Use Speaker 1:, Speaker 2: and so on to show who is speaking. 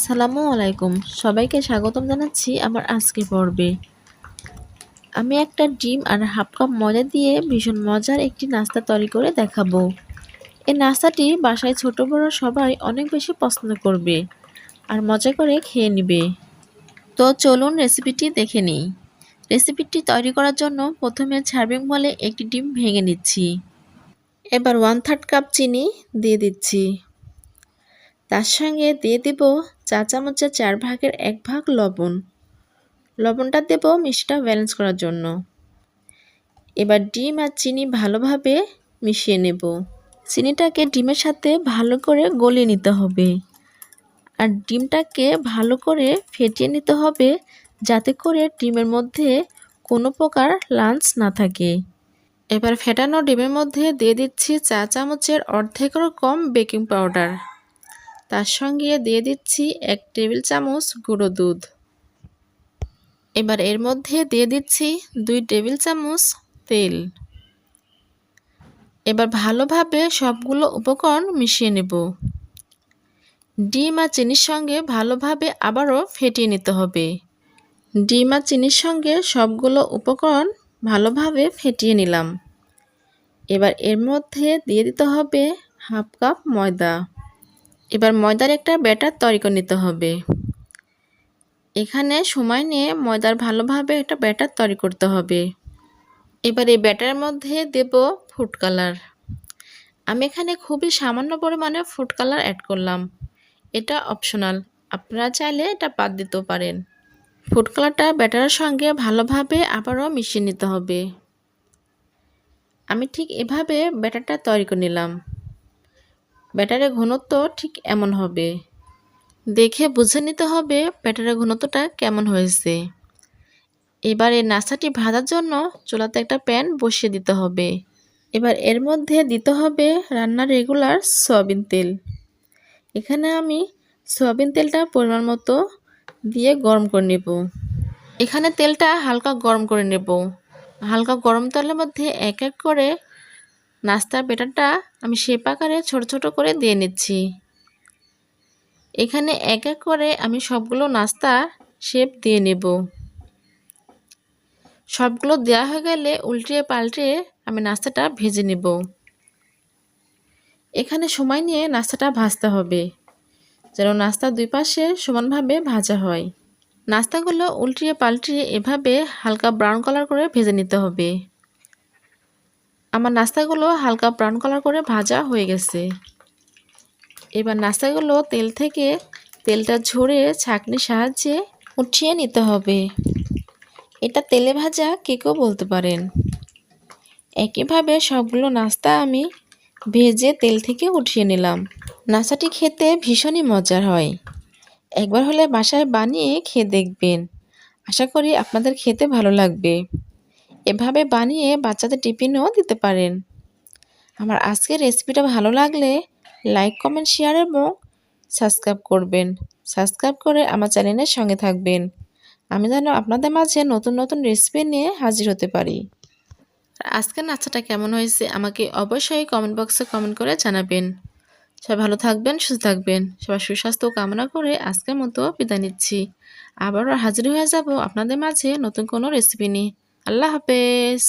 Speaker 1: আসসালামু আলাইকুম। সবাইকে স্বাগতম জানাচ্ছি আমার আজকের পর্বে। আমি একটা ডিম আর হাফ কাপ ময়দা দিয়ে ভীষণ মজার একটি নাস্তা তৈরি করে দেখাবো। এই নাস্তাটি বাসায় ছোট বড় সবাই অনেক বেশি পছন্দ করবে আর মজা করে খেয়ে নেবে। তো চলুন রেসিপিটি দেখে নিই। রেসিপিটি তৈরি করার জন্য প্রথমে সার্ভিং বলে একটি ডিম ভেঙে নিচ্ছি। এবার 1/3 কাপ চিনি দিয়ে দিচ্ছি। তার সঙ্গে দিয়ে দেব চা চামচের 4 ভাগের 1 ভাগ লবণ। লবণটা দেব মিষ্টিটা ব্যালেন্স করার জন্য। এবার ডিম আর চিনি ভালোভাবে মিশিয়ে নেব। চিনিটাকে ডিমের সাথে ভালো করে গলিয়ে নিতে হবে আর ডিমটাকে ভালো করে ফেটিয়ে নিতে হবে যাতে করে ডিমের মধ্যে কোনো প্রকার লাঞ্চ না থাকে। এবার ফেটানো ডিমের মধ্যে দিয়ে দিচ্ছি চা চামচের অর্ধেকেরও কম বেকিং পাউডার। তার সঙ্গে দিয়ে দিচ্ছি 1 টেবিল চামচ গুঁড়ো দুধ। এবার এর মধ্যে দিয়ে দিচ্ছি 2 টেবিল চামচ তেল। এবার ভালোভাবে সবগুলো উপকরণ মিশিয়ে নেব। ডিম আর চিনির সঙ্গে ভালোভাবে আবারও ফেটিয়ে নিতে হবে। ডিম আর চিনির সঙ্গে সবগুলো উপকরণ ভালোভাবে ফেটিয়ে নিলাম। এবার এর মধ্যে দিয়ে দিতে হবে হাফ কাপ ময়দা। এবার ময়দার একটা ব্যাটার তৈরি করে নিতে হবে। এখানে সময় নিয়ে ময়দার ভালোভাবে একটা ব্যাটার তৈরি করতে হবে। এবার এই ব্যাটারের মধ্যে দেব ফুড কালার। আমি এখানে খুবই সামান্য পরিমাণে ফুড কালার অ্যাড করলাম। এটা অপশনাল, আপনারা চাইলে এটা বাদ দিতেও পারেন। ফুড কালারটা ব্যাটারের সঙ্গে ভালোভাবে আবারও মিশিয়ে নিতে হবে। আমি ঠিক এভাবে ব্যাটারটা তৈরি করে নিলাম। ব্যাটারের ঘনত্ব ঠিক এমন হবে। দেখে বুঝে নিতে হবে ব্যাটারের ঘনত্বটা কেমন হয়েছে। এবার এই নাস্তাটি ভাজার জন্য চুলাতে একটা প্যান বসিয়ে দিতে হবে। এবার এর মধ্যে দিতে হবে রান্নার রেগুলার সয়াবিন তেল। এখানে আমি সয়াবিন তেলটা পরিমাণ মতো দিয়ে গরম করে নেব। এখানে তেলটা হালকা গরম করে নেব। হালকা গরম তেলের মধ্যে এক এক করে নাস্তার ব্যাটারটা আমি শেপ আকারে ছোট ছোট করে দিয়ে নিচ্ছি। এখানে এক এক করে আমি সবগুলো নাস্তা শেপ দিয়ে নেব। সবগুলো দেওয়া হয়ে গেলে উল্টিয়ে পাল্টিয়ে আমি নাস্তাটা ভেজে নেব। এখানে সময় নিয়ে নাস্তাটা ভাজতে হবে যেন নাস্তার দুই পাশে সমানভাবে ভাজা হয়। নাস্তাগুলো উল্টিয়ে পাল্টিয়ে এভাবে হালকা ব্রাউন কালার করে ভেজে নিতে হবে। আমার নাস্তাগুলো হালকা ব্রাউন কালার করে ভাজা হয়ে গেছে। এবার নাস্তাগুলো তেল থেকে তেলটা ঝরে ছাঁকনির সাহায্যে উঠিয়ে নিতে হবে। এটা তেলে ভাজা কেকও বলতে পারেন। একইভাবে সবগুলো নাস্তা আমি ভেজে তেল থেকে উঠিয়ে নিলাম। নাস্তাটি খেতে ভীষণই মজার হয়। একবার হলে বাসায় বানিয়ে খেয়ে দেখবেন। আশা করি আপনাদের খেতে ভালো লাগবে। এভাবে বানিয়ে বাচ্চাদের টিফিনেও দিতে পারেন। আমার আজকের রেসিপিটা ভালো লাগলে লাইক কমেন্ট শেয়ার এবং সাবস্ক্রাইব করবেন। সাবস্ক্রাইব করে আমার চ্যানেলের সঙ্গে থাকবেন। আমি যেন আপনাদের মাঝে নতুন নতুন রেসিপি নিয়ে হাজির হতে পারি। আজকের নাস্তাটা কেমন হয়েছে আমাকে অবশ্যই কমেন্ট বক্সে কমেন্ট করে জানাবেন। সবাই ভালো থাকবেন, সুস্থ থাকবেন। সবার সুস্বাস্থ্য কামনা করে আজকের মতো বিদায় নিচ্ছি। আবারও হাজির হয়ে যাব আপনাদের মাঝে নতুন কোনো রেসিপি নিয়ে। আল্লাহ হাফেজ।